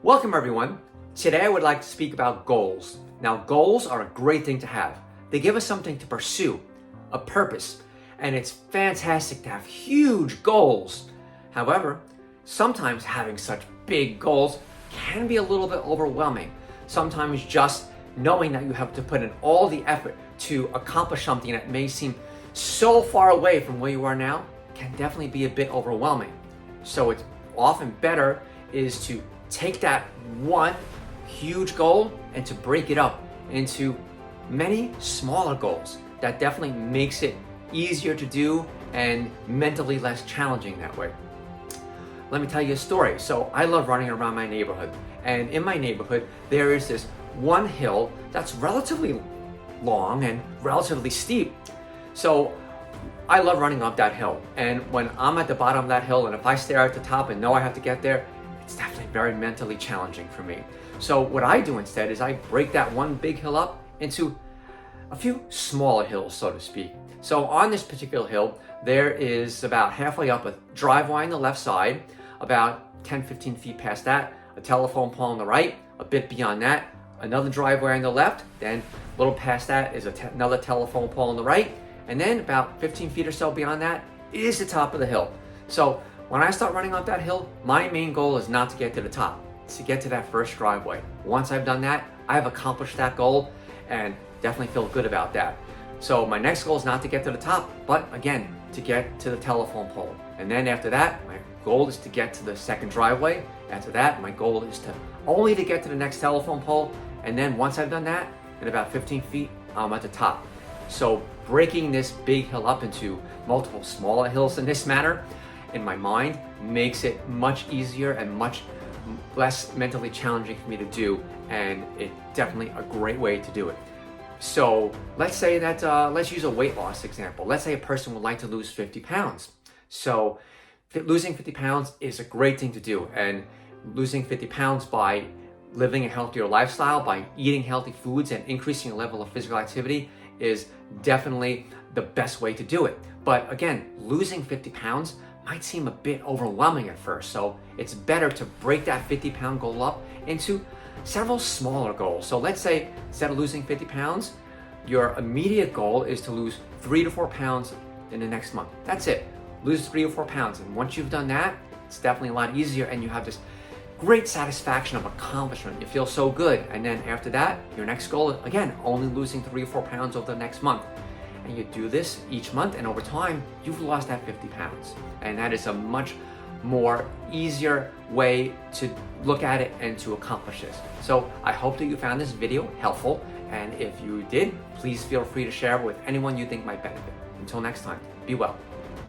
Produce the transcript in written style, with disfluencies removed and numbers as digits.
Welcome everyone. Today I would like to speak about goals. Now goals are a great thing to have. They give us something to pursue, a purpose, and it's fantastic to have huge goals. However, sometimes having such big goals can be a little bit overwhelming. Sometimes just knowing that you have to put in all the effort to accomplish something that may seem so far away from where you are now can definitely be a bit overwhelming. So it's often better is to take that one huge goal and to break it up into many smaller goals. That definitely makes it easier to do and mentally less challenging that way. Let me tell you a story. So I love running around my neighborhood, and in my neighborhood there is this one hill that's relatively long and relatively steep. So I love running up that hill, and when I'm at the bottom of that hill and if I stare at the top and know I have to get there, it's definitely very mentally challenging for me. So what I do instead is I break that one big hill up into a few smaller hills, so to speak. So on this particular hill, there is about halfway up a driveway on the left side, about 10-15 feet past that, a telephone pole on the right, a bit beyond that, another driveway on the left, then a little past that is another telephone pole on the right, and then about 15 feet or so beyond that is the top of the hill. So when I start running up that hill, my main goal is not to get to the top, it's to get to that first driveway. Once I've done that, I've accomplished that goal and definitely feel good about that. So my next goal is not to get to the top, but again, to get to the telephone pole. And then after that, my goal is to get to the second driveway. After that, my goal is only to get to the next telephone pole. And then once I've done that, in about 15 feet, I'm at the top. So breaking this big hill up into multiple smaller hills in this manner, in my mind, makes it much easier and much less mentally challenging for me to do, and it's definitely a great way to do it. So let's say that, let's use a weight loss example. Let's say a person would like to lose 50 pounds. So losing 50 pounds is a great thing to do, and losing 50 pounds by living a healthier lifestyle, by eating healthy foods and increasing your level of physical activity is definitely the best way to do it. But again, losing 50 pounds might seem a bit overwhelming at first, so it's better to break that 50-pound goal up into several smaller goals. So let's say instead of losing 50 pounds, your immediate goal is to lose 3 to 4 pounds in the next month. That's it. Lose 3 or 4 pounds. And once you've done that, it's definitely a lot easier and you have this great satisfaction of accomplishment. You feel so good. And then after that, your next goal is, again, only losing 3 or 4 pounds over the next month. And you do this each month, and over time, you've lost that 50 pounds. And that is a much more easier way to look at it and to accomplish this. So I hope that you found this video helpful. And if you did, please feel free to share it with anyone you think might benefit. Until next time, be well.